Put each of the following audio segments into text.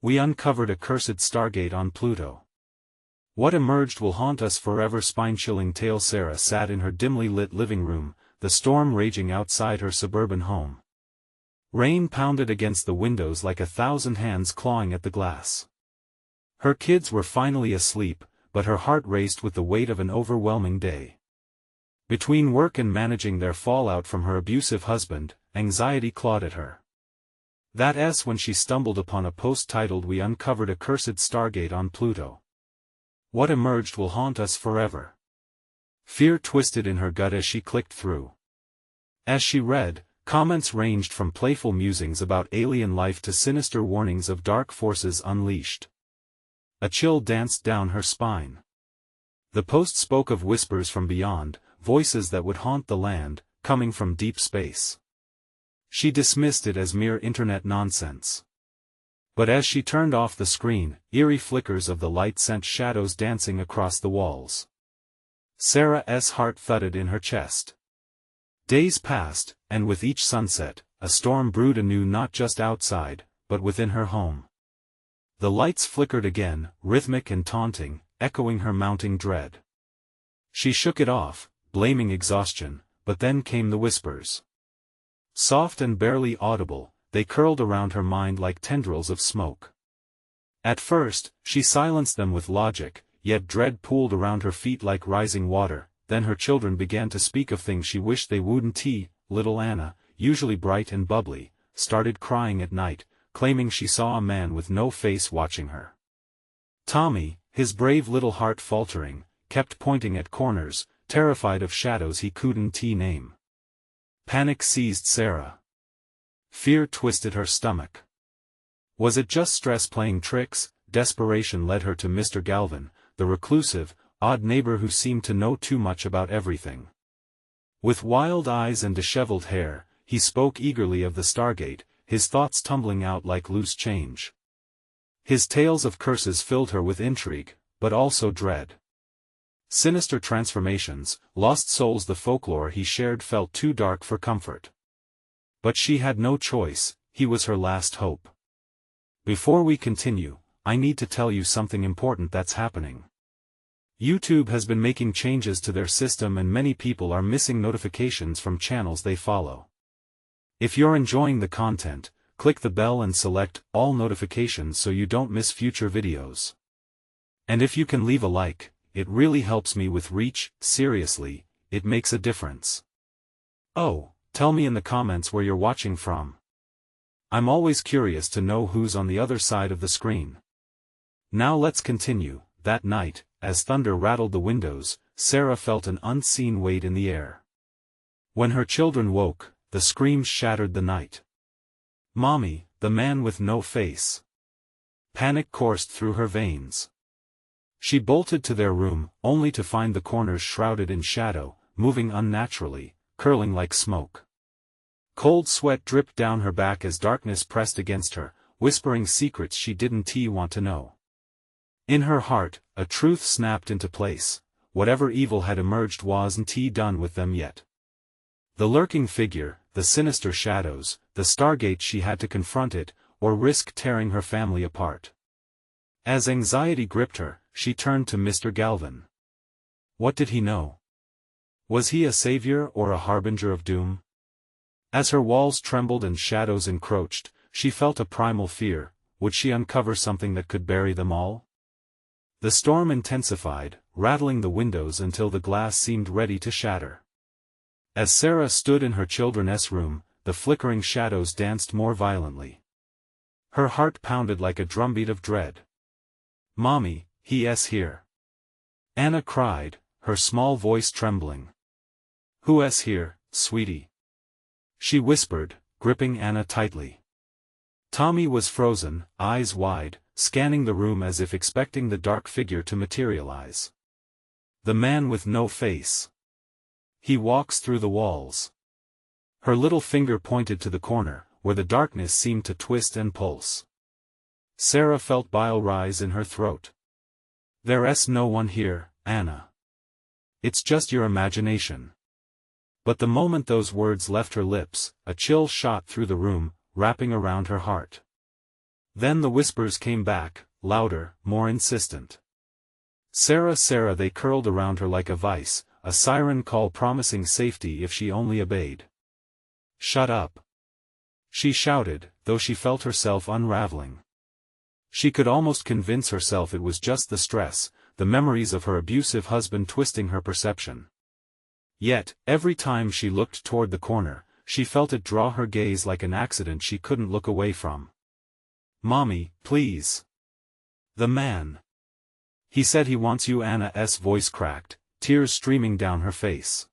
We uncovered a cursed Stargate on Pluto. What emerged will haunt us forever. Spine-chilling tale. Sarah sat in her dimly lit living room, the storm raging outside her suburban home. Rain pounded against the windows like 1,000 hands clawing at the glass. Her kids were finally asleep, but her heart raced with the weight of an overwhelming day. Between work and managing their fallout from her abusive husband, anxiety clawed at her. That's when she stumbled upon a post titled "We uncovered a cursed Stargate on Pluto. What emerged will haunt us forever." Fear twisted in her gut as she clicked through. As she read, comments ranged from playful musings about alien life to sinister warnings of dark forces unleashed. A chill danced down her spine. The post spoke of whispers from beyond, voices that would haunt the land, coming from deep space. She dismissed it as mere internet nonsense. But as she turned off the screen, eerie flickers of the light sent shadows dancing across the walls. Sarah's heart thudded in her chest. Days passed, and with each sunset, a storm brewed anew, not just outside, but within her home. The lights flickered again, rhythmic and taunting, echoing her mounting dread. She shook it off, blaming exhaustion, but then came the whispers. Soft and barely audible, they curled around her mind like tendrils of smoke. At first, she silenced them with logic, yet dread pooled around her feet like rising water. Then her children began to speak of things she wished they wouldn't. Little Anna, usually bright and bubbly, started crying at night, claiming she saw a man with no face watching her. Tommy, his brave little heart faltering, kept pointing at corners, terrified of shadows he couldn't name. Panic seized Sarah. Fear twisted her stomach. Was it just stress playing tricks? Desperation led her to Mr. Galvin, the reclusive, odd neighbor who seemed to know too much about everything. With wild eyes and disheveled hair, he spoke eagerly of the Stargate, his thoughts tumbling out like loose change. His tales of curses filled her with intrigue, but also dread. Sinister transformations, lost souls. The folklore he shared felt too dark for comfort. But she had no choice, he was her last hope. Before we continue, I need to tell you something important that's happening. YouTube has been making changes to their system and many people are missing notifications from channels they follow. If you're enjoying the content, click the bell and select all notifications so you don't miss future videos. And if you can leave a like, it really helps me with reach. Seriously, it makes a difference. Oh, tell me in the comments where you're watching from. I'm always curious to know who's on the other side of the screen. Now let's continue. That night, as thunder rattled the windows, Sarah felt an unseen weight in the air. When her children woke, the screams shattered the night. "Mommy, the man with no face!" Panic coursed through her veins. She bolted to their room, only to find the corners shrouded in shadow, moving unnaturally, curling like smoke. Cold sweat dripped down her back as darkness pressed against her, whispering secrets she didn't want to know. In her heart, a truth snapped into place: whatever evil had emerged wasn't done with them yet. The lurking figure, the sinister shadows, the Stargate, she had to confront it, or risk tearing her family apart. As anxiety gripped her, she turned to Mr. Galvin. What did he know? Was he a savior or a harbinger of doom? As her walls trembled and shadows encroached, she felt a primal fear: would she uncover something that could bury them all? The storm intensified, rattling the windows until the glass seemed ready to shatter. As Sarah stood in her children's room, the flickering shadows danced more violently. Her heart pounded like a drumbeat of dread. "Mommy, he's here!" Anna cried, her small voice trembling. "Who's here, sweetie?" she whispered, gripping Anna tightly. Tommy was frozen, eyes wide, scanning the room as if expecting the dark figure to materialize. "The man with no face. He walks through the walls." Her little finger pointed to the corner, where the darkness seemed to twist and pulse. Sarah felt bile rise in her throat. "There's no one here, Anna. It's just your imagination." But the moment those words left her lips, a chill shot through the room, wrapping around her heart. Then the whispers came back, louder, more insistent. Sarah, Sarah, they curled around her like a vice, a siren call promising safety if she only obeyed. Shut up! She shouted, though she felt herself unraveling. She could almost convince herself it was just the stress, the memories of her abusive husband twisting her perception. Yet, every time she looked toward the corner, she felt it draw her gaze like an accident she couldn't look away from. "Mommy, please." "The man. He said he wants you." Anna's voice cracked, tears streaming down her face.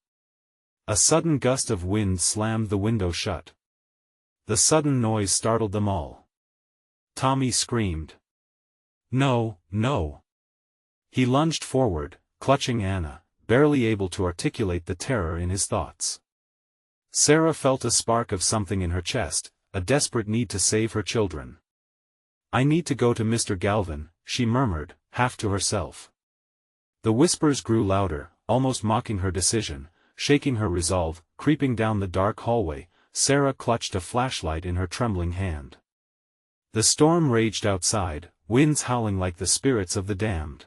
A sudden gust of wind slammed the window shut. The sudden noise startled them all. Tommy screamed. "No, no." He lunged forward, clutching Anna, barely able to articulate the terror in his thoughts. Sarah felt a spark of something in her chest, a desperate need to save her children. "I need to go to Mr. Galvin," she murmured, half to herself. The whispers grew louder, almost mocking her decision, shaking her resolve. Creeping down the dark hallway, Sarah clutched a flashlight in her trembling hand. The storm raged outside, winds howling like the spirits of the damned.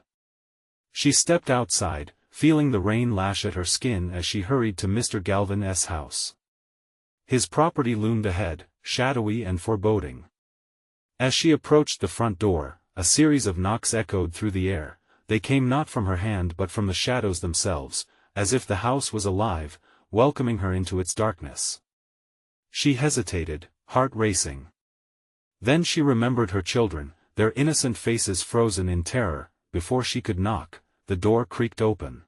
She stepped outside, feeling the rain lash at her skin as she hurried to Mr. Galvin's house. His property loomed ahead, shadowy and foreboding. As she approached the front door, a series of knocks echoed through the air. They came not from her hand but from the shadows themselves, as if the house was alive, welcoming her into its darkness. She hesitated, heart racing. Then she remembered her children, their innocent faces frozen in terror. Before she could knock, the door creaked open.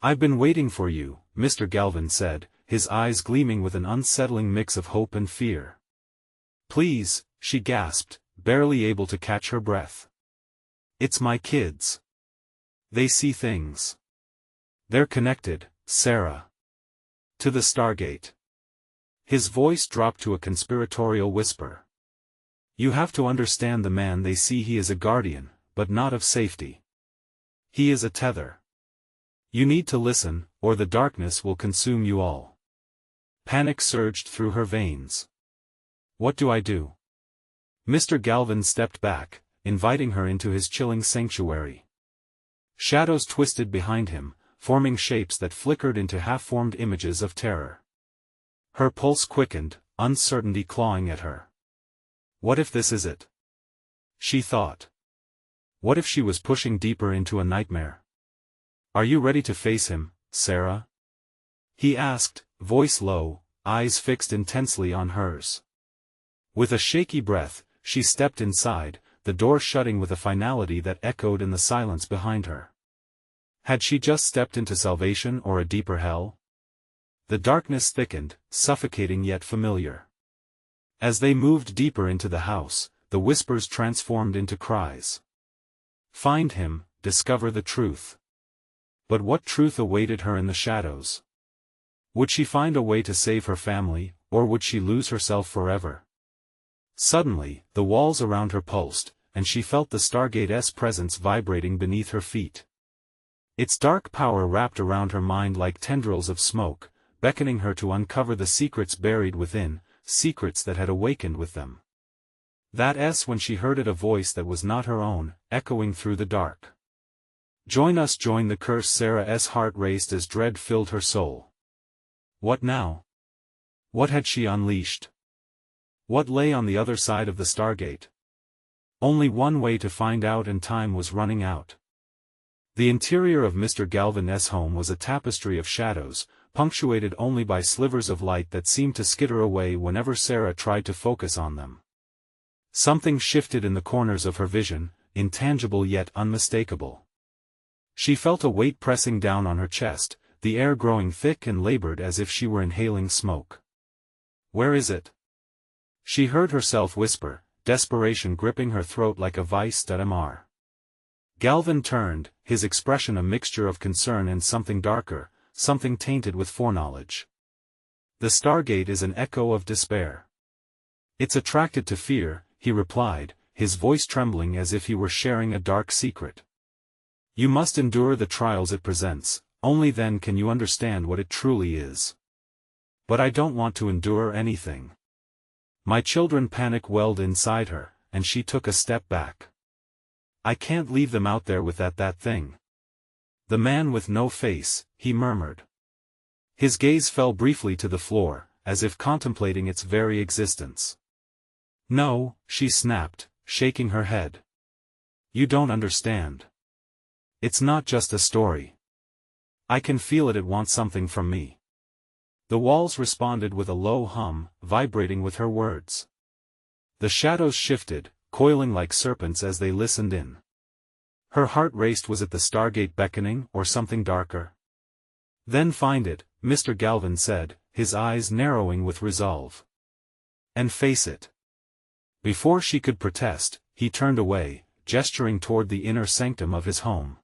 "I've been waiting for you," Mr. Galvin said, his eyes gleaming with an unsettling mix of hope and fear. "Please," she gasped, barely able to catch her breath. "It's my kids. They see things. They're connected, Sarah. To the Stargate." His voice dropped to a conspiratorial whisper. "You have to understand the man they see. He is a guardian, but not of safety. He is a tether. You need to listen, or the darkness will consume you all." Panic surged through her veins. "What do I do?" Mr. Galvin stepped back, inviting her into his chilling sanctuary. Shadows twisted behind him, forming shapes that flickered into half-formed images of terror. Her pulse quickened, uncertainty clawing at her. What if this is it? She thought. What if she was pushing deeper into a nightmare? "Are you ready to face him, Sarah?" he asked, voice low, eyes fixed intensely on hers. With a shaky breath, she stepped inside, the door shutting with a finality that echoed in the silence behind her. Had she just stepped into salvation or a deeper hell? The darkness thickened, suffocating yet familiar. As they moved deeper into the house, the whispers transformed into cries. Find him, discover the truth. But what truth awaited her in the shadows? Would she find a way to save her family, or would she lose herself forever? Suddenly, the walls around her pulsed, and she felt the Stargate's presence vibrating beneath her feet. Its dark power wrapped around her mind like tendrils of smoke, beckoning her to uncover the secrets buried within, secrets that had awakened with them. That's when she heard it, a voice that was not her own, echoing through the dark. "Join us, join the curse." Sarah's heart raced as dread filled her soul. What now? What had she unleashed? What lay on the other side of the Stargate? Only one way to find out, and time was running out. The interior of Mr. Galvin's home was a tapestry of shadows, punctuated only by slivers of light that seemed to skitter away whenever Sarah tried to focus on them. Something shifted in the corners of her vision, intangible yet unmistakable. She felt a weight pressing down on her chest, the air growing thick and labored as if she were inhaling smoke. "Where is it?" she heard herself whisper, desperation gripping her throat like a vice. Galvin turned, his expression a mixture of concern and something darker, something tainted with foreknowledge. "The Stargate is an echo of despair. It's attracted to fear," he replied, his voice trembling as if he were sharing a dark secret. "You must endure the trials it presents, only then can you understand what it truly is." "But I don't want to endure anything." My children, panic welled inside her, and she took a step back. "I can't leave them out there with that thing." "The man with no face," he murmured. His gaze fell briefly to the floor, as if contemplating its very existence. "No," she snapped, shaking her head. "You don't understand. It's not just a story. I can feel it wants something from me." The walls responded with a low hum, vibrating with her words. The shadows shifted, coiling like serpents as they listened in. Her heart raced. Was it the Stargate beckoning, or something darker? "Then find it," Mr. Galvin said, his eyes narrowing with resolve. "And face it." Before she could protest, he turned away, gesturing toward the inner sanctum of his home.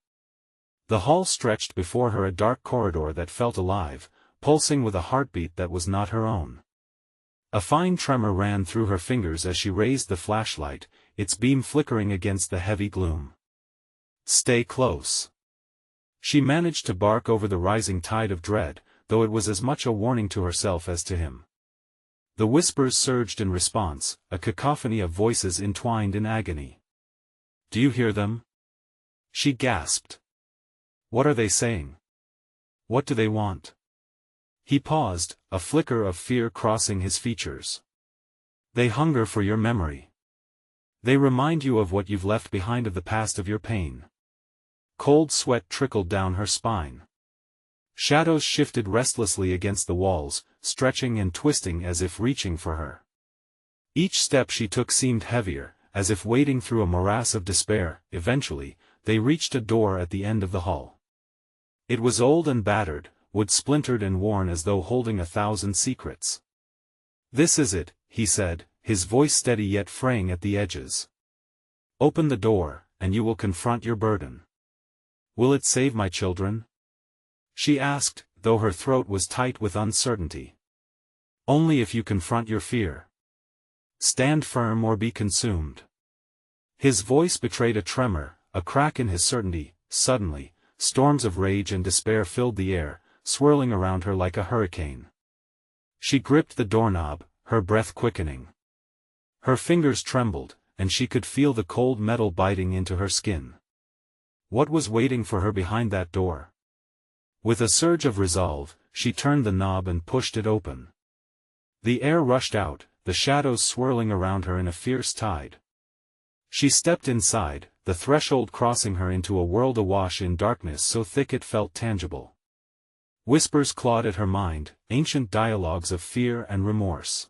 The hall stretched before her, a dark corridor that felt alive, pulsing with a heartbeat that was not her own. A fine tremor ran through her fingers as she raised the flashlight, its beam flickering against the heavy gloom. "Stay close." She managed to bark over the rising tide of dread, though it was as much a warning to herself as to him. The whispers surged in response, a cacophony of voices entwined in agony. "Do you hear them?" she gasped. "What are they saying? What do they want?" He paused, a flicker of fear crossing his features. "They hunger for your memory. They remind you of what you've left behind, of the past, of your pain." Cold sweat trickled down her spine. Shadows shifted restlessly against the walls, stretching and twisting as if reaching for her. Each step she took seemed heavier, as if wading through a morass of despair. Eventually, they reached a door at the end of the hall. It was old and battered, wood splintered and worn, as though holding 1,000 secrets. "This is it," he said, his voice steady yet fraying at the edges. "Open the door, and you will confront your burden." "Will it save my children?" she asked, though her throat was tight with uncertainty. "Only if you confront your fear. Stand firm or be consumed." His voice betrayed a tremor, a crack in his certainty. Suddenly, storms of rage and despair filled the air, swirling around her like a hurricane. She gripped the doorknob, her breath quickening. Her fingers trembled, and she could feel the cold metal biting into her skin. What was waiting for her behind that door? With a surge of resolve, she turned the knob and pushed it open. The air rushed out, the shadows swirling around her in a fierce tide. She stepped inside, the threshold crossing her into a world awash in darkness so thick it felt tangible. Whispers clawed at her mind, ancient dialogues of fear and remorse.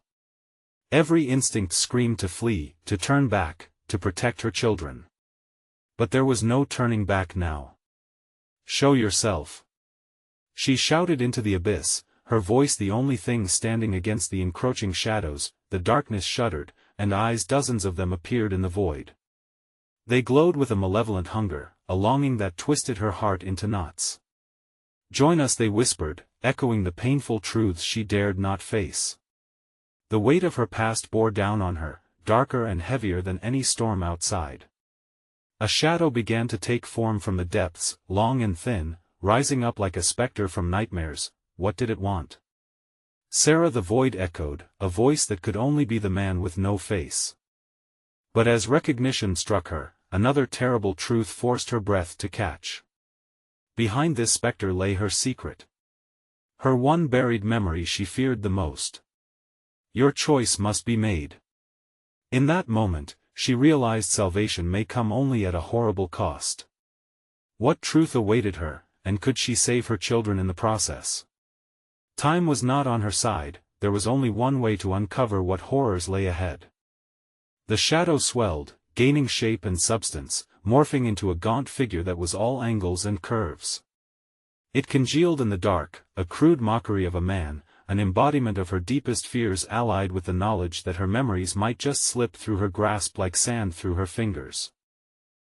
Every instinct screamed to flee, to turn back, to protect her children. But there was no turning back now. "Show yourself," she shouted into the abyss, her voice the only thing standing against the encroaching shadows. The darkness shuddered, and eyes, dozens of them, appeared in the void. They glowed with a malevolent hunger, a longing that twisted her heart into knots. "Join us," they whispered, echoing the painful truths she dared not face. The weight of her past bore down on her, darker and heavier than any storm outside. A shadow began to take form from the depths, long and thin, rising up like a specter from nightmares. What did it want? "Sarah," the void echoed, a voice that could only be the man with no face. But as recognition struck her, another terrible truth forced her breath to catch. Behind this specter lay her secret. Her one buried memory she feared the most. "Your choice must be made." In that moment, she realized salvation may come only at a horrible cost. What truth awaited her, and could she save her children in the process? Time was not on her side, there was only one way to uncover what horrors lay ahead. The shadow swelled, gaining shape and substance, morphing into a gaunt figure that was all angles and curves. It congealed in the dark, a crude mockery of a man, an embodiment of her deepest fears allied with the knowledge that her memories might just slip through her grasp like sand through her fingers.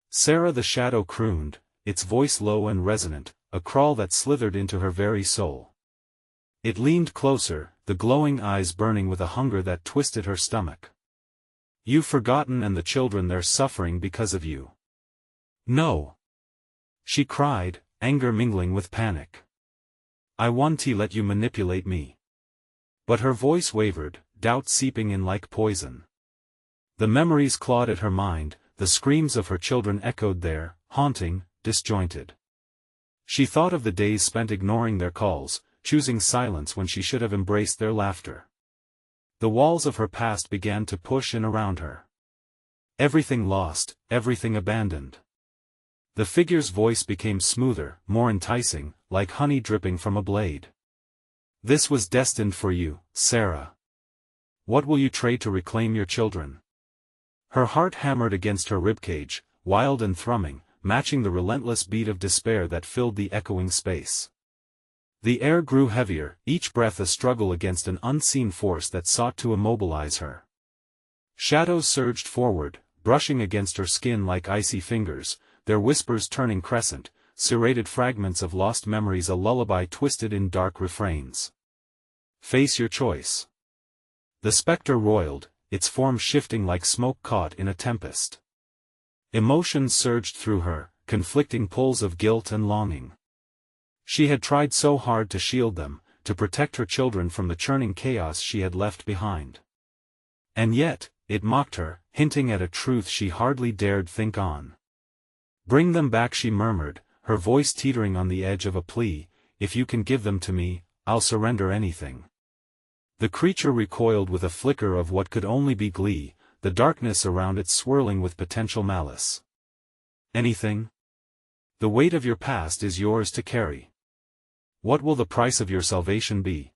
"Sarah," the shadow crooned, its voice low and resonant, a crawl that slithered into her very soul. It leaned closer, the glowing eyes burning with a hunger that twisted her stomach. "You've forgotten, and the children, they're suffering because of you." "No!" she cried, anger mingling with panic. "I won't let you manipulate me." But her voice wavered, doubt seeping in like poison. The memories clawed at her mind, the screams of her children echoed there, haunting, disjointed. She thought of the days spent ignoring their calls, choosing silence when she should have embraced their laughter. The walls of her past began to push in around her. Everything lost, everything abandoned. The figure's voice became smoother, more enticing, like honey dripping from a blade. This was destined for you, Sarah. What will you trade to reclaim your children? Her heart hammered against her ribcage, wild and thrumming, matching the relentless beat of despair that filled the echoing space. The air grew heavier, each breath a struggle against an unseen force that sought to immobilize her. Shadows surged forward, brushing against her skin like icy fingers, their whispers turning crescent, serrated fragments of lost memories, a lullaby twisted in dark refrains. Face your choice. The spectre roiled, its form shifting like smoke caught in a tempest. Emotions surged through her, conflicting pulls of guilt and longing. She had tried so hard to shield them, to protect her children from the churning chaos she had left behind. And yet, it mocked her, hinting at a truth she hardly dared think on. Bring them back, she murmured, her voice teetering on the edge of a plea. If you can give them to me, I'll surrender anything. The creature recoiled with a flicker of what could only be glee, the darkness around it swirling with potential malice. Anything? The weight of your past is yours to carry. What will the price of your salvation be?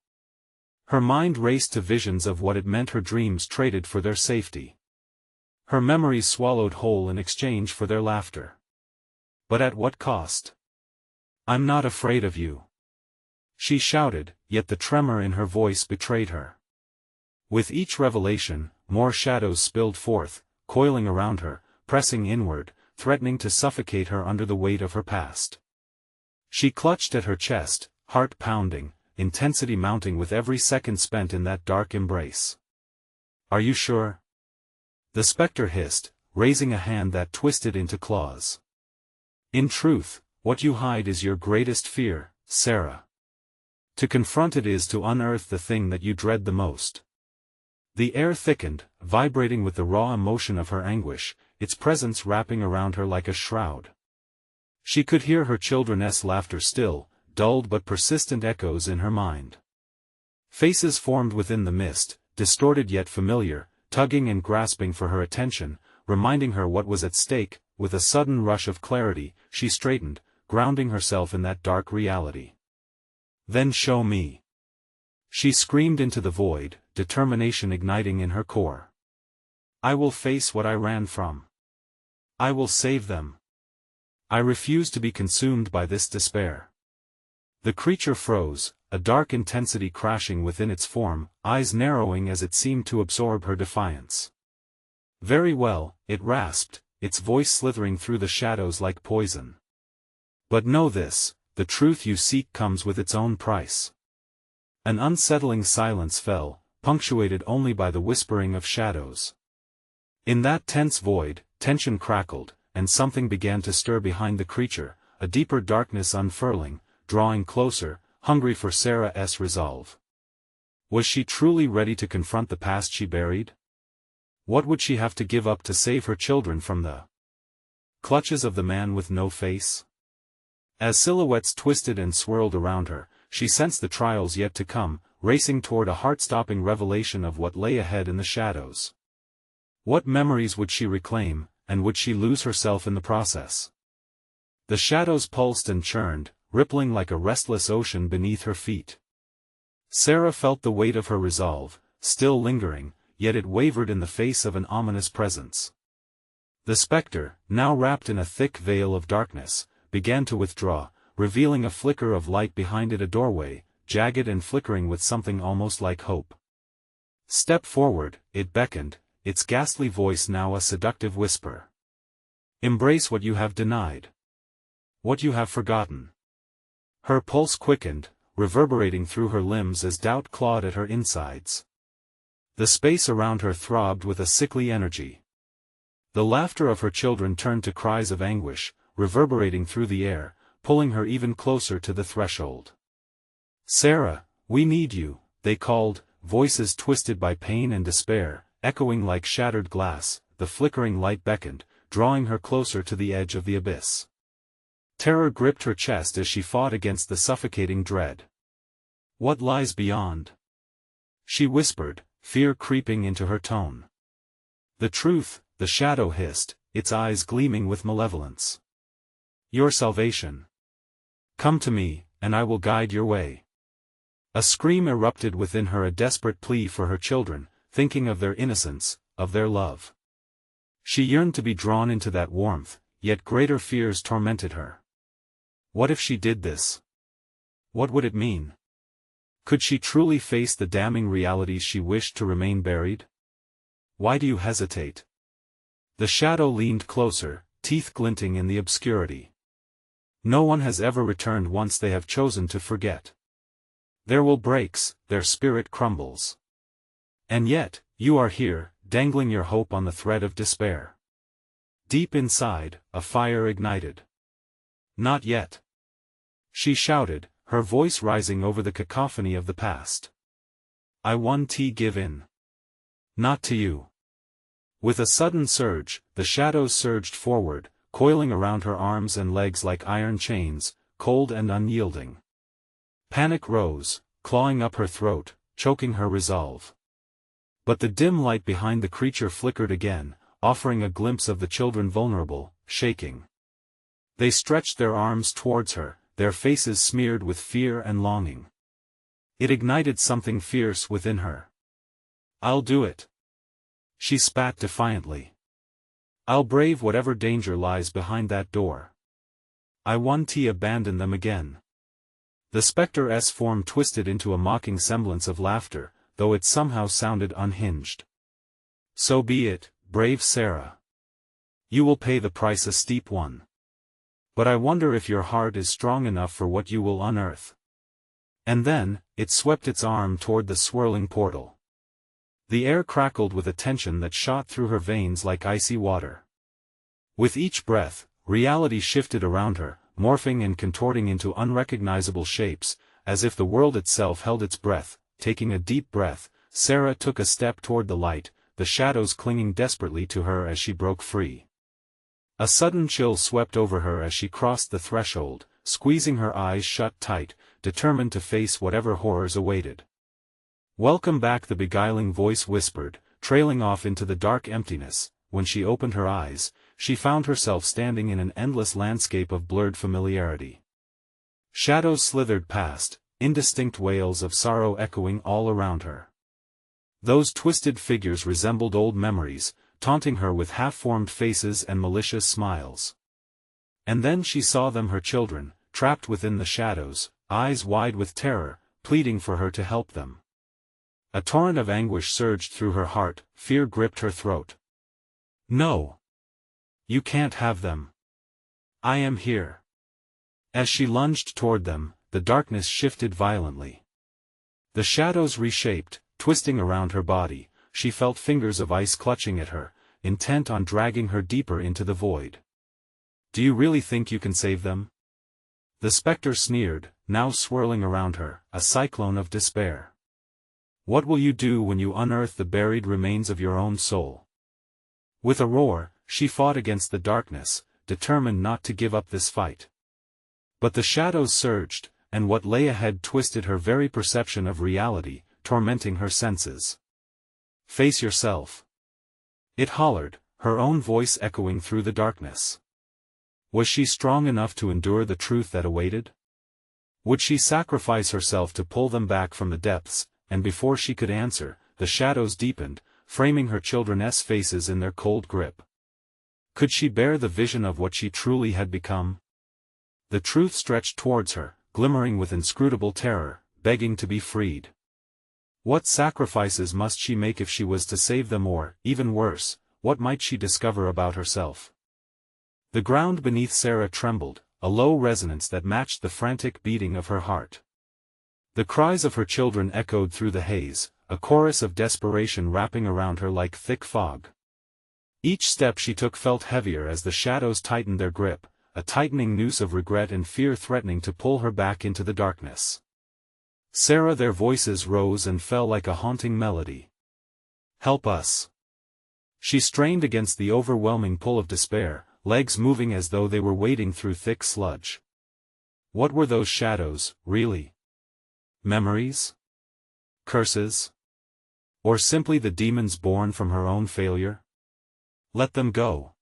Her mind raced to visions of what it meant, her dreams traded for their safety. Her memories swallowed whole in exchange for their laughter. But at what cost? I'm not afraid of you. She shouted, yet the tremor in her voice betrayed her. With each revelation, more shadows spilled forth, coiling around her, pressing inward, threatening to suffocate her under the weight of her past. She clutched at her chest, heart pounding, intensity mounting with every second spent in that dark embrace. Are you sure? The spectre hissed, raising a hand that twisted into claws. In truth, what you hide is your greatest fear, Sarah. To confront it is to unearth the thing that you dread the most. The air thickened, vibrating with the raw emotion of her anguish, its presence wrapping around her like a shroud. She could hear her children's laughter still, dulled but persistent echoes in her mind. Faces formed within the mist, distorted yet familiar, tugging and grasping for her attention, reminding her what was at stake. With a sudden rush of clarity, she straightened, grounding herself in that dark reality. Then show me. She screamed into the void, determination igniting in her core. I will face what I ran from. I will save them. I refuse to be consumed by this despair. The creature froze, a dark intensity crashing within its form, eyes narrowing as it seemed to absorb her defiance. Very well, it rasped, its voice slithering through the shadows like poison. But know this, the truth you seek comes with its own price. An unsettling silence fell, punctuated only by the whispering of shadows. In that tense void, tension crackled, and something began to stir behind the creature, a deeper darkness unfurling, drawing closer, hungry for Sarah's resolve. Was she truly ready to confront the past she buried? What would she have to give up to save her children from the clutches of the man with no face? As silhouettes twisted and swirled around her, she sensed the trials yet to come, racing toward a heart-stopping revelation of what lay ahead in the shadows. What memories would she reclaim, and would she lose herself in the process? The shadows pulsed and churned, rippling like a restless ocean beneath her feet. Sarah felt the weight of her resolve, still lingering, yet it wavered in the face of an ominous presence. The spectre, now wrapped in a thick veil of darkness, began to withdraw, revealing a flicker of light behind it, a doorway, jagged and flickering with something almost like hope. Step forward, it beckoned, its ghastly voice now a seductive whisper. Embrace what you have denied. What you have forgotten. Her pulse quickened, reverberating through her limbs as doubt clawed at her insides. The space around her throbbed with a sickly energy. The laughter of her children turned to cries of anguish, reverberating through the air, pulling her even closer to the threshold. Sarah, we need you, they called, voices twisted by pain and despair, echoing like shattered glass. The flickering light beckoned, drawing her closer to the edge of the abyss. Terror gripped her chest as she fought against the suffocating dread. What lies beyond? She whispered, fear creeping into her tone. The truth, the shadow hissed, its eyes gleaming with malevolence. Your salvation. Come to me, and I will guide your way. A scream erupted within her, a desperate plea for her children, thinking of their innocence, of their love. She yearned to be drawn into that warmth, yet greater fears tormented her. What if she did this? What would it mean? Could she truly face the damning realities she wished to remain buried? Why do you hesitate? The shadow leaned closer, teeth glinting in the obscurity. No one has ever returned once they have chosen to forget. There will breaks, their spirit crumbles. And yet, you are here, dangling your hope on the thread of despair. Deep inside, a fire ignited. Not yet. She shouted, her voice rising over the cacophony of the past. I won't give in. Not to you. With a sudden surge, the shadows surged forward, coiling around her arms and legs like iron chains, cold and unyielding. Panic rose, clawing up her throat, choking her resolve. But the dim light behind the creature flickered again, offering a glimpse of the children vulnerable, shaking. They stretched their arms towards her, their faces smeared with fear and longing. It ignited something fierce within her. I'll do it. She spat defiantly. I'll brave whatever danger lies behind that door. I won't abandon them again. The spectre's form twisted into a mocking semblance of laughter, though it somehow sounded unhinged. So be it, brave Sarah. You will pay the price, a steep one. But I wonder if your heart is strong enough for what you will unearth. And then, it swept its arm toward the swirling portal. The air crackled with a tension that shot through her veins like icy water. With each breath, reality shifted around her, morphing and contorting into unrecognizable shapes, as if the world itself held its breath. Taking a deep breath, Sarah took a step toward the light, the shadows clinging desperately to her as she broke free. A sudden chill swept over her as she crossed the threshold, squeezing her eyes shut tight, determined to face whatever horrors awaited. Welcome back, the beguiling voice whispered, trailing off into the dark emptiness. When she opened her eyes, she found herself standing in an endless landscape of blurred familiarity. Shadows slithered past, indistinct wails of sorrow echoing all around her. Those twisted figures resembled old memories, taunting her with half-formed faces and malicious smiles. And then she saw them, her children, trapped within the shadows, eyes wide with terror, pleading for her to help them. A torrent of anguish surged through her heart, fear gripped her throat. No. You can't have them. I am here. As she lunged toward them, the darkness shifted violently. The shadows reshaped, twisting around her body. She felt fingers of ice clutching at her, intent on dragging her deeper into the void. Do you really think you can save them? The specter sneered, now swirling around her, a cyclone of despair. What will you do when you unearth the buried remains of your own soul? With a roar, she fought against the darkness, determined not to give up this fight. But the shadows surged, and what lay ahead twisted her very perception of reality, tormenting her senses. Face yourself. It hollered, her own voice echoing through the darkness. Was she strong enough to endure the truth that awaited? Would she sacrifice herself to pull them back from the depths? And before she could answer, the shadows deepened, framing her children's faces in their cold grip. Could she bear the vision of what she truly had become? The truth stretched towards her, glimmering with inscrutable terror, begging to be freed. What sacrifices must she make if she was to save them, or, even worse, what might she discover about herself? The ground beneath Sarah trembled, a low resonance that matched the frantic beating of her heart. The cries of her children echoed through the haze, a chorus of desperation wrapping around her like thick fog. Each step she took felt heavier as the shadows tightened their grip, a tightening noose of regret and fear threatening to pull her back into the darkness. Sarah, their voices rose and fell like a haunting melody. Help us. She strained against the overwhelming pull of despair, legs moving as though they were wading through thick sludge. What were those shadows, really? Memories? Curses? Or simply the demons born from her own failure? Let them go.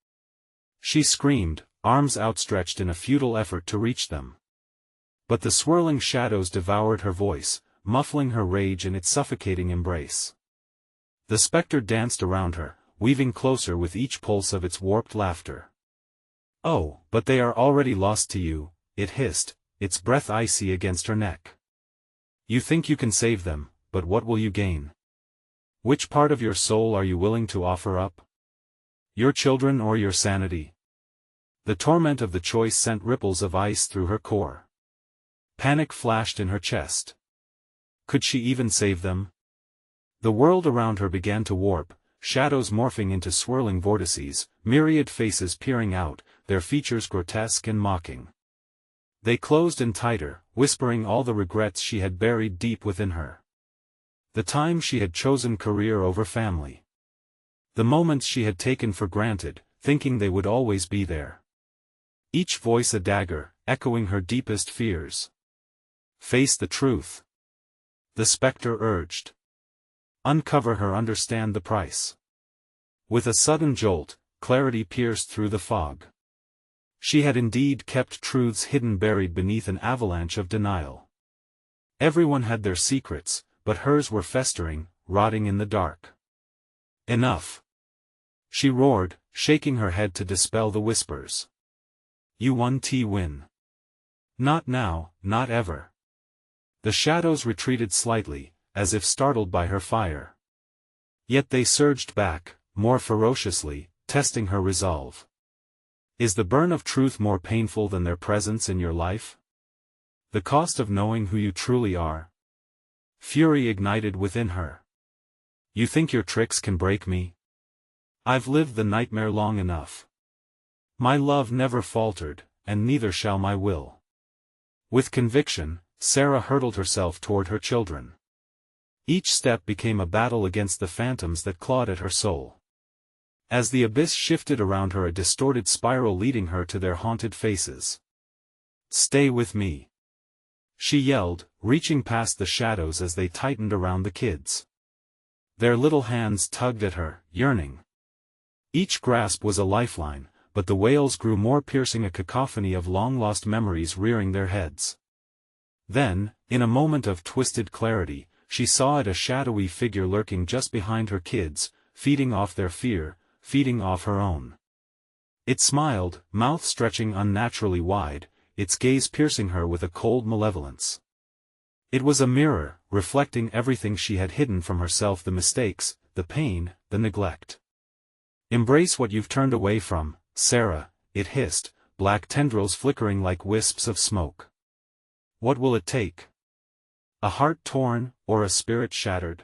She screamed, arms outstretched in a futile effort to reach them. But the swirling shadows devoured her voice, muffling her rage in its suffocating embrace. The specter danced around her, weaving closer with each pulse of its warped laughter. Oh, but they are already lost to you, it hissed, its breath icy against her neck. You think you can save them, but what will you gain? Which part of your soul are you willing to offer up? Your children or your sanity? The torment of the choice sent ripples of ice through her core. Panic flashed in her chest. Could she even save them? The world around her began to warp, shadows morphing into swirling vortices, myriad faces peering out, their features grotesque and mocking. They closed in tighter, whispering all the regrets she had buried deep within her. The time she had chosen career over family. The moments she had taken for granted, thinking they would always be there. Each voice a dagger, echoing her deepest fears. Face the truth. The specter urged. Uncover her, understand the price. With a sudden jolt, clarity pierced through the fog. She had indeed kept truths hidden, buried beneath an avalanche of denial. Everyone had their secrets, but hers were festering, rotting in the dark. Enough! She roared, shaking her head to dispel the whispers. You win. Not now, not ever. The shadows retreated slightly, as if startled by her fire. Yet they surged back, more ferociously, testing her resolve. Is the burn of truth more painful than their presence in your life? The cost of knowing who you truly are? Fury ignited within her. You think your tricks can break me? I've lived the nightmare long enough. My love never faltered, and neither shall my will. With conviction, Sarah hurtled herself toward her children. Each step became a battle against the phantoms that clawed at her soul. As the abyss shifted around her, a distorted spiral leading her to their haunted faces. Stay with me, she yelled, reaching past the shadows as they tightened around the kids. Their little hands tugged at her, yearning. Each grasp was a lifeline, but the wails grew more piercing, a cacophony of long-lost memories rearing their heads. Then, in a moment of twisted clarity, she saw it, a shadowy figure lurking just behind her kids, feeding off their fear, feeding off her own. It smiled, mouth stretching unnaturally wide, its gaze piercing her with a cold malevolence. It was a mirror, reflecting everything she had hidden from herself, the mistakes, the pain, the neglect. Embrace what you've turned away from, Sarah, it hissed, black tendrils flickering like wisps of smoke. What will it take? A heart torn, or a spirit shattered?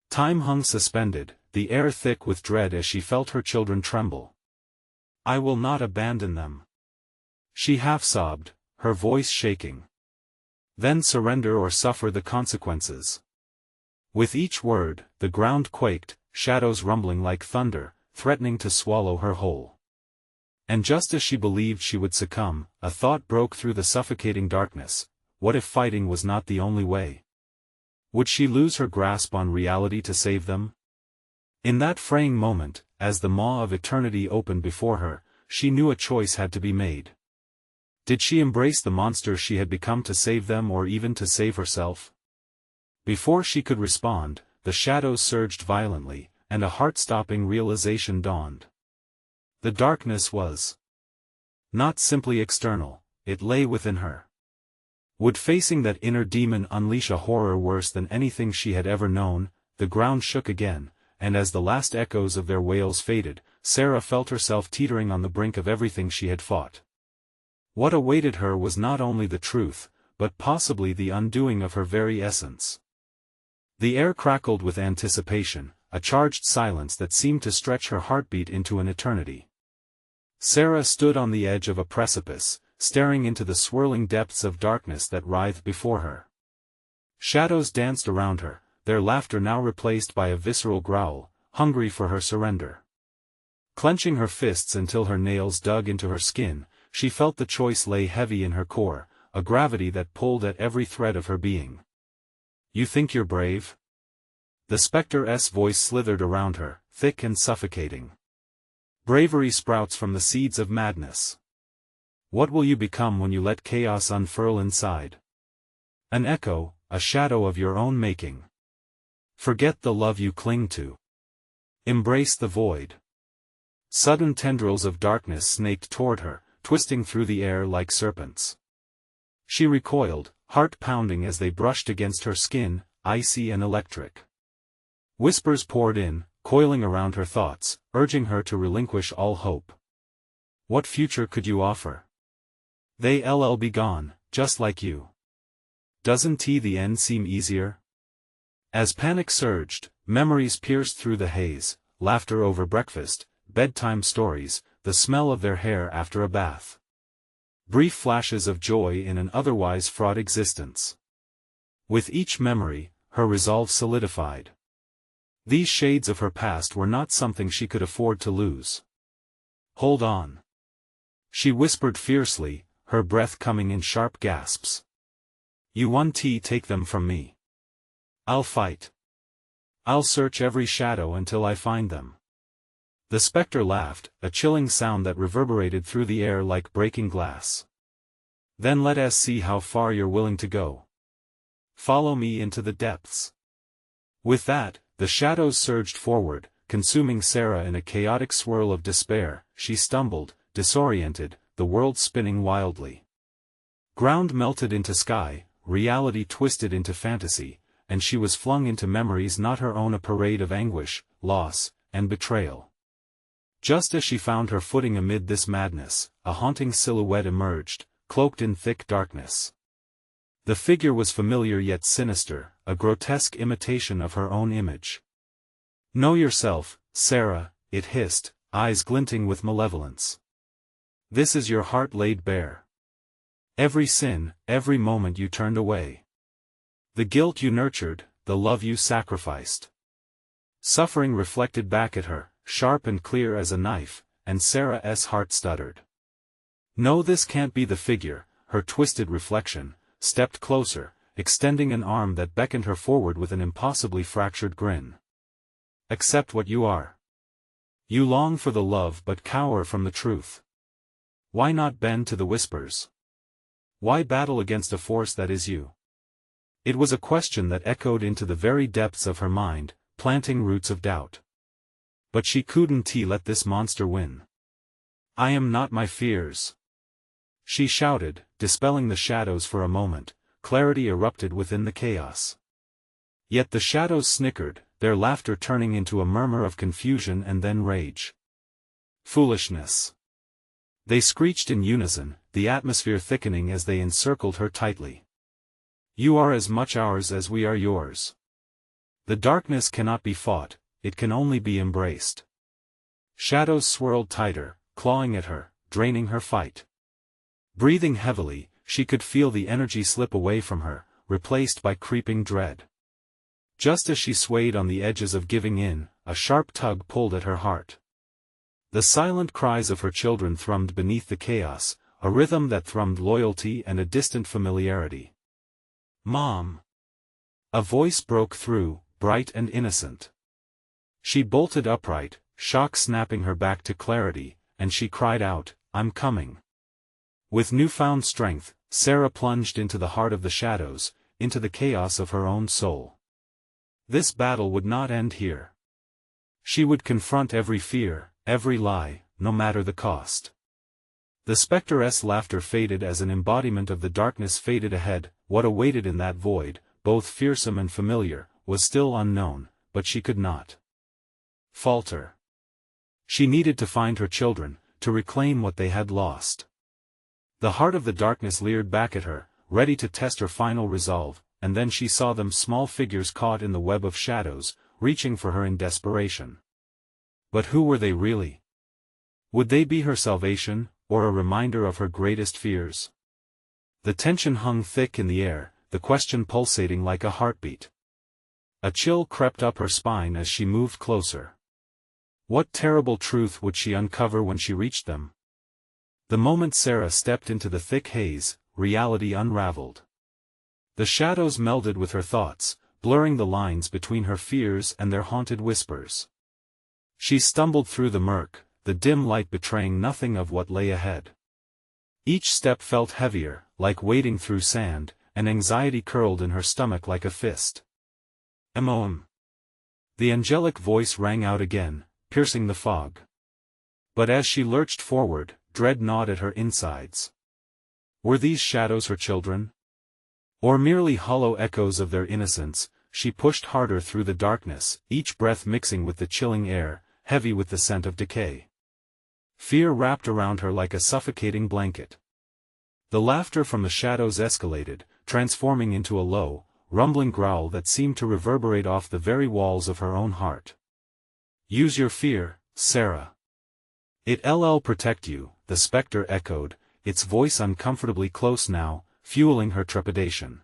Time hung suspended, the air thick with dread as she felt her children tremble. I will not abandon them. She half-sobbed, her voice shaking. Then surrender or suffer the consequences. With each word, the ground quaked, shadows rumbling like thunder, threatening to swallow her whole. And just as she believed she would succumb, a thought broke through the suffocating darkness. What if fighting was not the only way? Would she lose her grasp on reality to save them? In that fraying moment, as the maw of eternity opened before her, she knew a choice had to be made. Did she embrace the monster she had become to save them, or even to save herself? Before she could respond, the shadows surged violently, and a heart-stopping realization dawned. The darkness was not simply external, it lay within her. Would facing that inner demon unleash a horror worse than anything she had ever known? The ground shook again, and as the last echoes of their wails faded, Sarah felt herself teetering on the brink of everything she had fought. What awaited her was not only the truth, but possibly the undoing of her very essence. The air crackled with anticipation, a charged silence that seemed to stretch her heartbeat into an eternity. Sarah stood on the edge of a precipice, staring into the swirling depths of darkness that writhed before her. Shadows danced around her, their laughter now replaced by a visceral growl, hungry for her surrender. Clenching her fists until her nails dug into her skin, she felt the choice lay heavy in her core, a gravity that pulled at every thread of her being. "You think you're brave?" The specter's voice slithered around her, thick and suffocating. "Bravery sprouts from the seeds of madness. What will you become when you let chaos unfurl inside? An echo, a shadow of your own making. Forget the love you cling to. Embrace the void." Sudden tendrils of darkness snaked toward her, twisting through the air like serpents. She recoiled, heart pounding as they brushed against her skin, icy and electric. Whispers poured in, coiling around her thoughts, urging her to relinquish all hope. What future could you offer? They'll be gone, just like you. Doesn't the end seem easier? As panic surged, memories pierced through the haze, laughter over breakfast, bedtime stories, the smell of their hair after a bath. Brief flashes of joy in an otherwise fraught existence. With each memory, her resolve solidified. These shades of her past were not something she could afford to lose. "Hold on," she whispered fiercely, her breath coming in sharp gasps. "You won't take them from me. I'll fight. I'll search every shadow until I find them." The specter laughed, a chilling sound that reverberated through the air like breaking glass. "Then let us see how far you're willing to go. Follow me into the depths." With that, the shadows surged forward, consuming Sarah in a chaotic swirl of despair. She stumbled, disoriented, the world spinning wildly. Ground melted into sky, reality twisted into fantasy, and she was flung into memories not her own, a parade of anguish, loss, and betrayal. Just as she found her footing amid this madness, a haunting silhouette emerged, cloaked in thick darkness. The figure was familiar yet sinister, a grotesque imitation of her own image. "Know yourself, Sarah," it hissed, eyes glinting with malevolence. "This is your heart laid bare. Every sin, every moment you turned away. The guilt you nurtured, the love you sacrificed." Suffering reflected back at her, sharp and clear as a knife, and Sarah's heart stuttered. "No, this can't be the figure." Her twisted reflection stepped closer, extending an arm that beckoned her forward with an impossibly fractured grin. "Accept what you are. You long for the love but cower from the truth. Why not bend to the whispers? Why battle against a force that is you?" It was a question that echoed into the very depths of her mind, planting roots of doubt. But she couldn't let this monster win. "I am not my fears," she shouted, dispelling the shadows for a moment. Clarity erupted within the chaos. Yet the shadows snickered, their laughter turning into a murmur of confusion and then rage. "Foolishness!" they screeched in unison, the atmosphere thickening as they encircled her tightly. "You are as much ours as we are yours. The darkness cannot be fought, it can only be embraced." Shadows swirled tighter, clawing at her, draining her fight. Breathing heavily, she could feel the energy slip away from her, replaced by creeping dread. Just as she swayed on the edges of giving in, a sharp tug pulled at her heart. The silent cries of her children thrummed beneath the chaos, a rhythm that thrummed loyalty and a distant familiarity. "Mom!" A voice broke through, bright and innocent. She bolted upright, shock snapping her back to clarity, and she cried out, "I'm coming." With newfound strength, Sarah plunged into the heart of the shadows, into the chaos of her own soul. This battle would not end here. She would confront every fear, every lie, no matter the cost. The specter's laughter faded as an embodiment of the darkness faded ahead. What awaited in that void, both fearsome and familiar, was still unknown, but she could not falter. She needed to find her children, to reclaim what they had lost. The heart of the darkness leered back at her, ready to test her final resolve, and then she saw them, small figures caught in the web of shadows, reaching for her in desperation. But who were they really? Would they be her salvation, or a reminder of her greatest fears? The tension hung thick in the air, the question pulsating like a heartbeat. A chill crept up her spine as she moved closer. What terrible truth would she uncover when she reached them? The moment Sarah stepped into the thick haze, reality unraveled. The shadows melded with her thoughts, blurring the lines between her fears and their haunted whispers. She stumbled through the murk, the dim light betraying nothing of what lay ahead. Each step felt heavier, like wading through sand, and anxiety curled in her stomach like a fist. "Emoem." The angelic voice rang out again, piercing the fog. But as she lurched forward, dread gnawed at her insides. Were these shadows her children? Or merely hollow echoes of their innocence? She pushed harder through the darkness, each breath mixing with the chilling air, heavy with the scent of decay. Fear wrapped around her like a suffocating blanket. The laughter from the shadows escalated, transforming into a low, rumbling growl that seemed to reverberate off the very walls of her own heart. "Use your fear, Sarah. It'll protect you," the specter echoed, its voice uncomfortably close now, fueling her trepidation.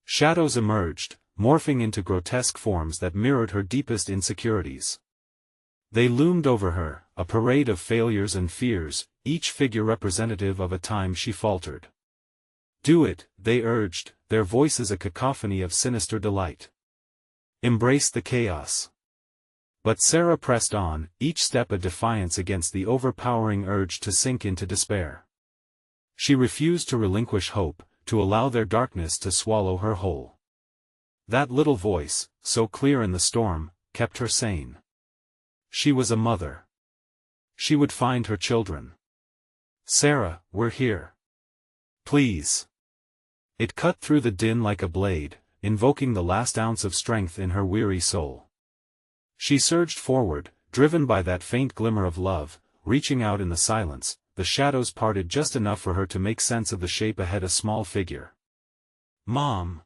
Shadows emerged, morphing into grotesque forms that mirrored her deepest insecurities. They loomed over her, a parade of failures and fears, each figure representative of a time she faltered. "Do it," they urged, their voices a cacophony of sinister delight. "Embrace the chaos." But Sarah pressed on, each step a defiance against the overpowering urge to sink into despair. She refused to relinquish hope, to allow their darkness to swallow her whole. That little voice, so clear in the storm, kept her sane. She was a mother. She would find her children. "Sarah, we're here. Please." It cut through the din like a blade, invoking the last ounce of strength in her weary soul. She surged forward, driven by that faint glimmer of love, reaching out in the silence. The shadows parted just enough for her to make sense of the shape ahead, a small figure. "Mom."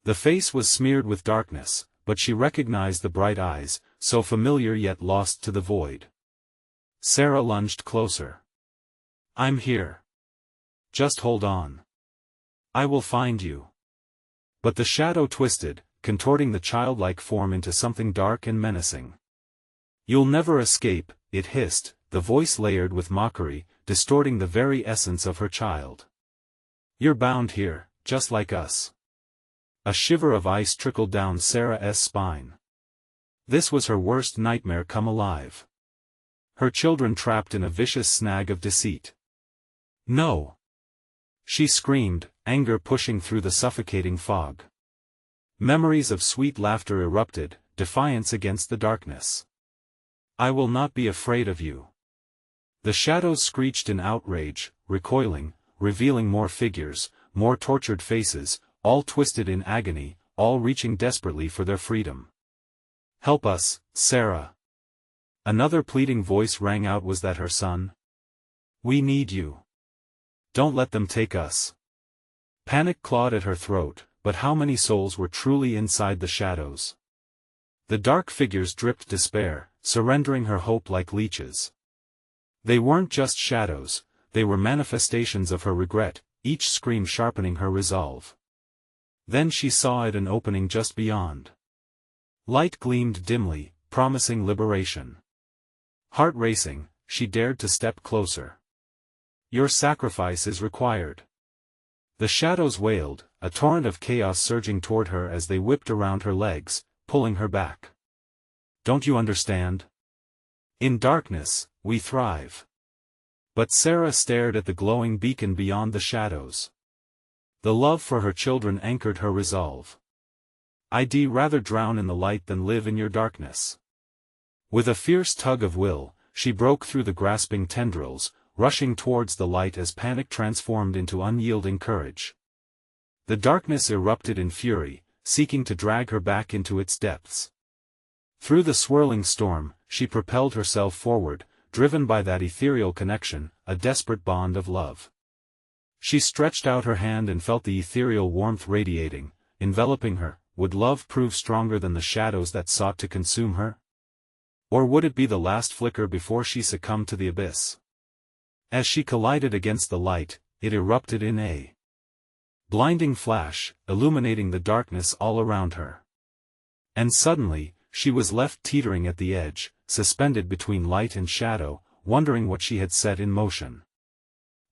The face was smeared with darkness, but she recognized the bright eyes, so familiar yet lost to the void. Sarah lunged closer. "I'm here. Just hold on. I will find you." But the shadow twisted, contorting the childlike form into something dark and menacing. "You'll never escape," it hissed, the voice layered with mockery, distorting the very essence of her child. "You're bound here, just like us." A shiver of ice trickled down Sarah's spine. This was her worst nightmare come alive. Her children trapped in a vicious snag of deceit. "No!" She screamed, anger pushing through the suffocating fog. Memories of sweet laughter erupted, defiance against the darkness. "I will not be afraid of you." The shadows screeched in outrage, recoiling, revealing more figures, more tortured faces, all twisted in agony, all reaching desperately for their freedom. "Help us, Sarah." Another pleading voice rang out. Was that her son? "We need you. Don't let them take us." Panic clawed at her throat, but how many souls were truly inside the shadows? The dark figures dripped despair, surrendering her hope like leeches. They weren't just shadows, they were manifestations of her regret, each scream sharpening her resolve. Then she saw it, an opening just beyond. Light gleamed dimly, promising liberation. Heart racing, she dared to step closer. "Your sacrifice is required." The shadows wailed, a torrent of chaos surging toward her as they whipped around her legs, pulling her back. "Don't you understand? In darkness, we thrive." But Sarah stared at the glowing beacon beyond the shadows. The love for her children anchored her resolve. "I'd rather drown in the light than live in your darkness." With a fierce tug of will, she broke through the grasping tendrils, rushing towards the light as panic transformed into unyielding courage. The darkness erupted in fury, seeking to drag her back into its depths. Through the swirling storm, she propelled herself forward, driven by that ethereal connection, a desperate bond of love. She stretched out her hand and felt the ethereal warmth radiating, enveloping her. Would love prove stronger than the shadows that sought to consume her? Or would it be the last flicker before she succumbed to the abyss? As she collided against the light, it erupted in a blinding flash, illuminating the darkness all around her. And suddenly, she was left teetering at the edge, suspended between light and shadow, wondering what she had set in motion.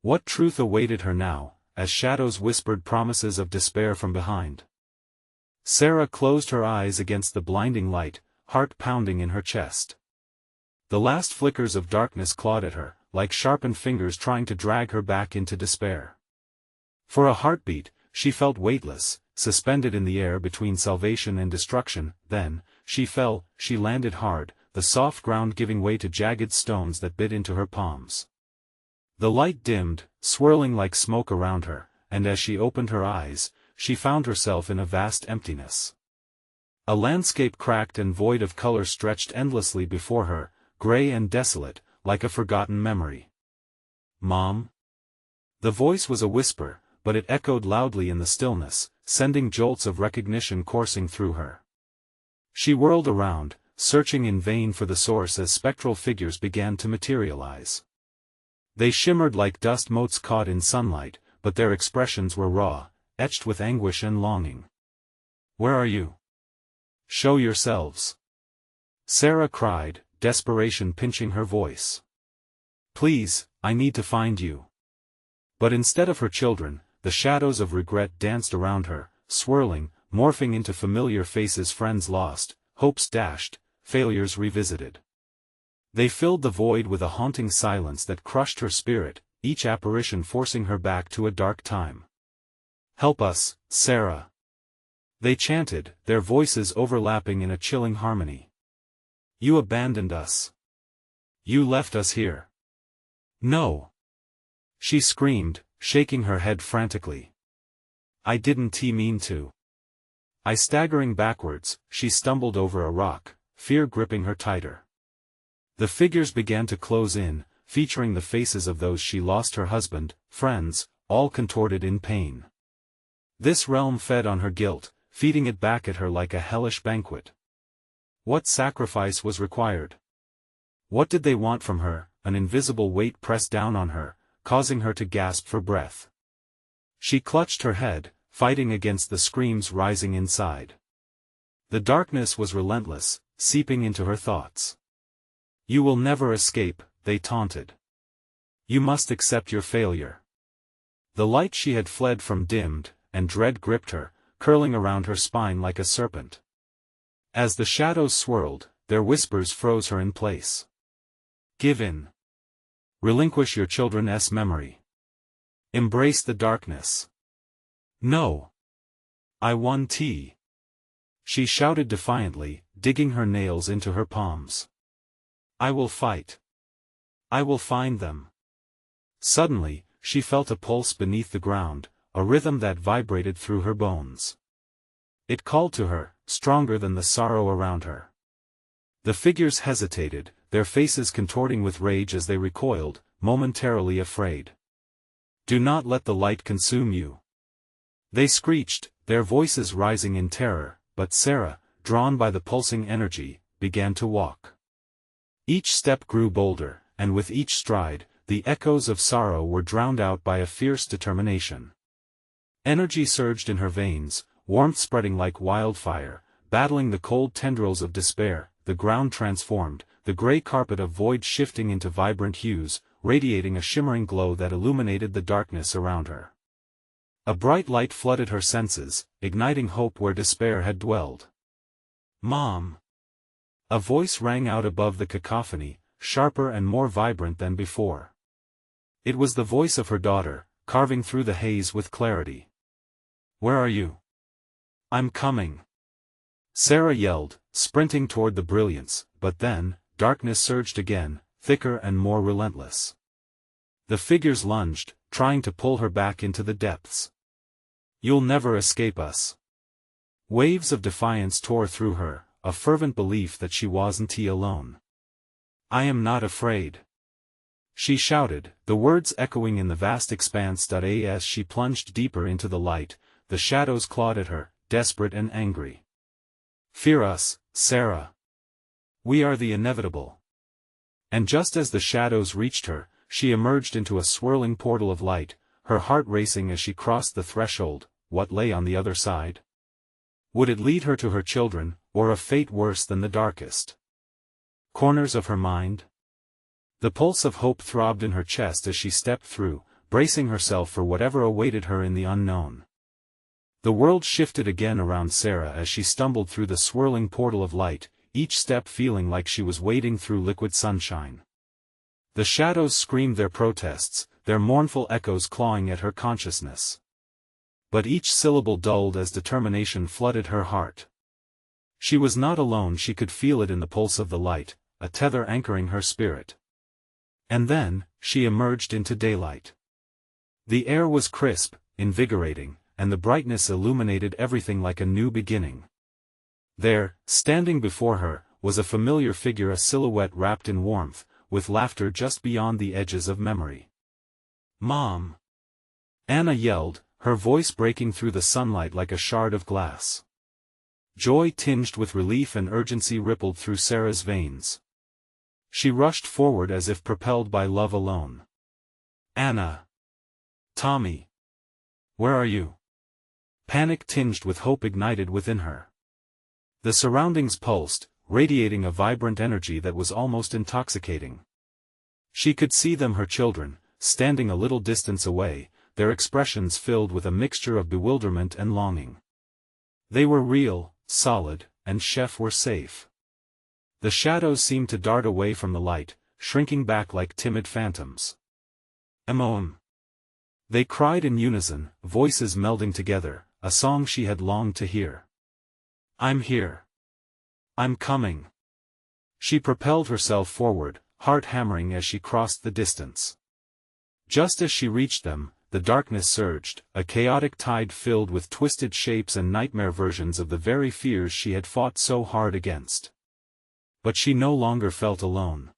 What truth awaited her now, as shadows whispered promises of despair from behind? Sarah closed her eyes against the blinding light, heart pounding in her chest. The last flickers of darkness clawed at her, like sharpened fingers trying to drag her back into despair. For a heartbeat, she felt weightless, suspended in the air between salvation and destruction. Then, she fell, she landed hard, the soft ground giving way to jagged stones that bit into her palms. The light dimmed, swirling like smoke around her, and as she opened her eyes, she found herself in a vast emptiness. A landscape cracked and void of color stretched endlessly before her, gray and desolate, like a forgotten memory. "Mom?" The voice was a whisper, but it echoed loudly in the stillness, sending jolts of recognition coursing through her. She whirled around, searching in vain for the source as spectral figures began to materialize. They shimmered like dust motes caught in sunlight, but their expressions were raw, etched with anguish and longing. "Where are you? Show yourselves!" Sarah cried, desperation pinching her voice. "Please, I need to find you." But instead of her children, the shadows of regret danced around her, swirling, morphing into familiar faces, friends lost, hopes dashed, failures revisited. They filled the void with a haunting silence that crushed her spirit, each apparition forcing her back to a dark time. "Help us, Sarah!" they chanted, their voices overlapping in a chilling harmony. "You abandoned us. You left us here." "No!" she screamed, shaking her head frantically. "I didn't mean to." Staggering backwards, she stumbled over a rock, fear gripping her tighter. The figures began to close in, featuring the faces of those she lost, her husband, friends, all contorted in pain. This realm fed on her guilt, feeding it back at her like a hellish banquet. What sacrifice was required? What did they want from her? An invisible weight pressed down on her, causing her to gasp for breath. She clutched her head, fighting against the screams rising inside. The darkness was relentless, seeping into her thoughts. "You will never escape," they taunted. "You must accept your failure." The light she had fled from dimmed, and dread gripped her, curling around her spine like a serpent. As the shadows swirled, their whispers froze her in place. "Give in. Relinquish your children's memory. Embrace the darkness." "No. I want tea," she shouted defiantly, digging her nails into her palms. "I will fight. I will find them." Suddenly, she felt a pulse beneath the ground, a rhythm that vibrated through her bones. It called to her, stronger than the sorrow around her. The figures hesitated, their faces contorting with rage as they recoiled, momentarily afraid. "Do not let the light consume you," they screeched, their voices rising in terror, but Sarah, drawn by the pulsing energy, began to walk. Each step grew bolder, and with each stride, the echoes of sorrow were drowned out by a fierce determination. Energy surged in her veins, warmth spreading like wildfire, battling the cold tendrils of despair. The ground transformed, the gray carpet of void shifting into vibrant hues, radiating a shimmering glow that illuminated the darkness around her. A bright light flooded her senses, igniting hope where despair had dwelled. "Mom!" A voice rang out above the cacophony, sharper and more vibrant than before. It was the voice of her daughter, carving through the haze with clarity. "Where are you?" "I'm coming," Sarah yelled, sprinting toward the brilliance, but then, darkness surged again, thicker and more relentless. The figures lunged, trying to pull her back into the depths. "You'll never escape us." Waves of defiance tore through her, a fervent belief that she wasn't alone. "I am not afraid," she shouted, the words echoing in the vast expanse. As she plunged deeper into the light, the shadows clawed at her, desperate and angry. "Fear us, Sarah. We are the inevitable." And just as the shadows reached her, she emerged into a swirling portal of light, her heart racing as she crossed the threshold. What lay on the other side? Would it lead her to her children, or a fate worse than the darkest corners of her mind? The pulse of hope throbbed in her chest as she stepped through, bracing herself for whatever awaited her in the unknown. The world shifted again around Sarah as she stumbled through the swirling portal of light, each step feeling like she was wading through liquid sunshine. The shadows screamed their protests, their mournful echoes clawing at her consciousness. But each syllable dulled as determination flooded her heart. She was not alone, she could feel it in the pulse of the light, a tether anchoring her spirit. And then, she emerged into daylight. The air was crisp, invigorating, and the brightness illuminated everything like a new beginning. There, standing before her, was a familiar figure, a silhouette wrapped in warmth, with laughter just beyond the edges of memory. "Mom!" Anna yelled, her voice breaking through the sunlight like a shard of glass. Joy tinged with relief and urgency rippled through Sarah's veins. She rushed forward as if propelled by love alone. "Anna! Tommy! Where are you?" Panic tinged with hope ignited within her. The surroundings pulsed, radiating a vibrant energy that was almost intoxicating. She could see them, her children, standing a little distance away, their expressions filled with a mixture of bewilderment and longing. They were real, solid, and Chef were safe. The shadows seemed to dart away from the light, shrinking back like timid phantoms. "Emoem!" They cried in unison, voices melding together, a song she had longed to hear. "I'm here. I'm coming." She propelled herself forward, heart hammering as she crossed the distance. Just as she reached them, the darkness surged, a chaotic tide filled with twisted shapes and nightmare versions of the very fears she had fought so hard against. But she no longer felt alone.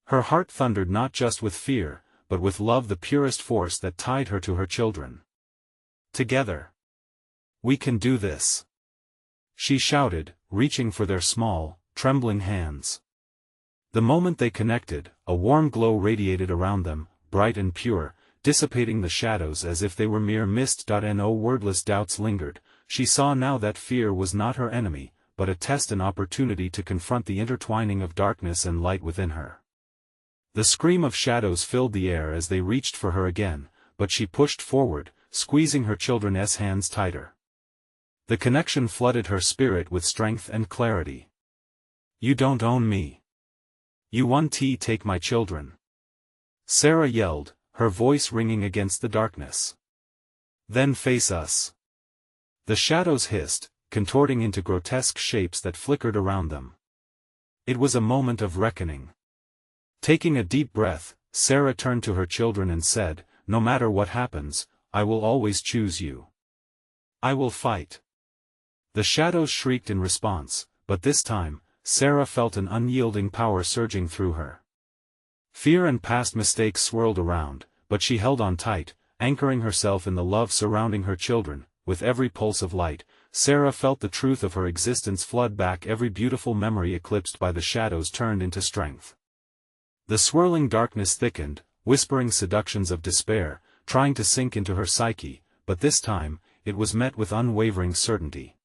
Her heart thundered not just with fear, but with love, the purest force that tied her to her children. "Together. We can do this!" she shouted, reaching for their small, trembling hands. The moment they connected, a warm glow radiated around them, bright and pure, dissipating the shadows as if they were mere mist. No wordless doubts lingered. She saw now that fear was not her enemy, but a test, an opportunity to confront the intertwining of darkness and light within her. The scream of shadows filled the air as they reached for her again, but she pushed forward, squeezing her children's hands tighter. The connection flooded her spirit with strength and clarity. "You don't own me. You won't take my children," Sarah yelled, her voice ringing against the darkness. "Then face us." The shadows hissed, contorting into grotesque shapes that flickered around them. It was a moment of reckoning. Taking a deep breath, Sarah turned to her children and said, "No matter what happens, I will always choose you. I will fight." The shadows shrieked in response, but this time, Sarah felt an unyielding power surging through her. Fear and past mistakes swirled around, but she held on tight, anchoring herself in the love surrounding her children. With every pulse of light, Sarah felt the truth of her existence flood back, every beautiful memory eclipsed by the shadows turned into strength. The swirling darkness thickened, whispering seductions of despair, trying to sink into her psyche, but this time, it was met with unwavering certainty.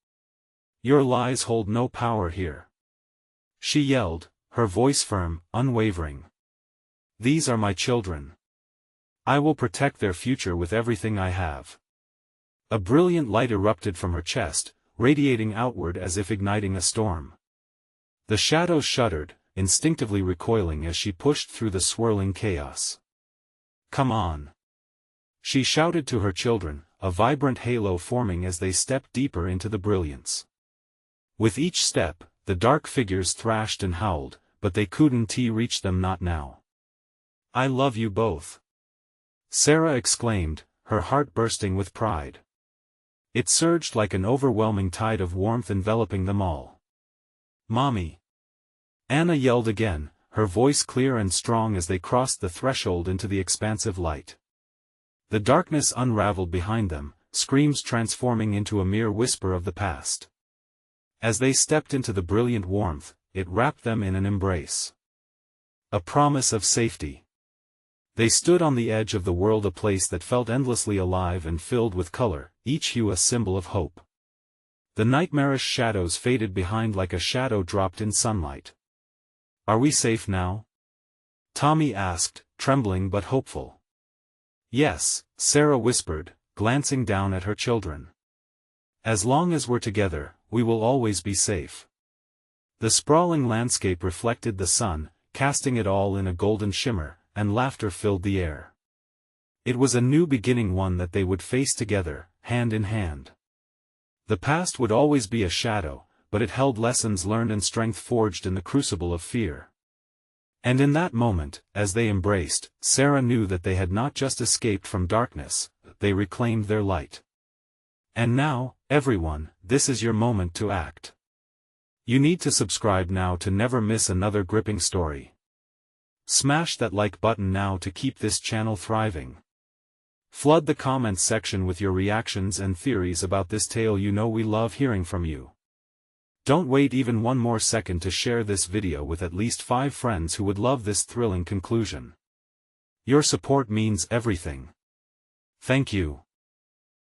"Your lies hold no power here," she yelled, her voice firm, unwavering. "These are my children. I will protect their future with everything I have." A brilliant light erupted from her chest, radiating outward as if igniting a storm. The shadows shuddered, instinctively recoiling as she pushed through the swirling chaos. "Come on!" she shouted to her children, a vibrant halo forming as they stepped deeper into the brilliance. With each step, the dark figures thrashed and howled, but they couldn't reach them, not now. "I love you both," Sarah exclaimed, her heart bursting with pride. It surged like an overwhelming tide of warmth enveloping them all. "Mommy!" Anna yelled again, her voice clear and strong as they crossed the threshold into the expansive light. The darkness unraveled behind them, screams transforming into a mere whisper of the past. As they stepped into the brilliant warmth, it wrapped them in an embrace. A promise of safety. They stood on the edge of the world, a place that felt endlessly alive and filled with color, each hue a symbol of hope. The nightmarish shadows faded behind like a shadow dropped in sunlight. "Are we safe now?" Tommy asked, trembling but hopeful. "Yes," Sarah whispered, glancing down at her children. "As long as we're together, we will always be safe." The sprawling landscape reflected the sun, casting it all in a golden shimmer, and laughter filled the air. It was a new beginning, one that they would face together, hand in hand. The past would always be a shadow, but it held lessons learned and strength forged in the crucible of fear. And in that moment, as they embraced, Sarah knew that they had not just escaped from darkness, they reclaimed their light. And now, everyone, this is your moment to act. You need to subscribe now to never miss another gripping story. Smash that like button now to keep this channel thriving. Flood the comments section with your reactions and theories about this tale. You know we love hearing from you. Don't wait even one more second to share this video with at least 5 friends who would love this thrilling conclusion. Your support means everything. Thank you.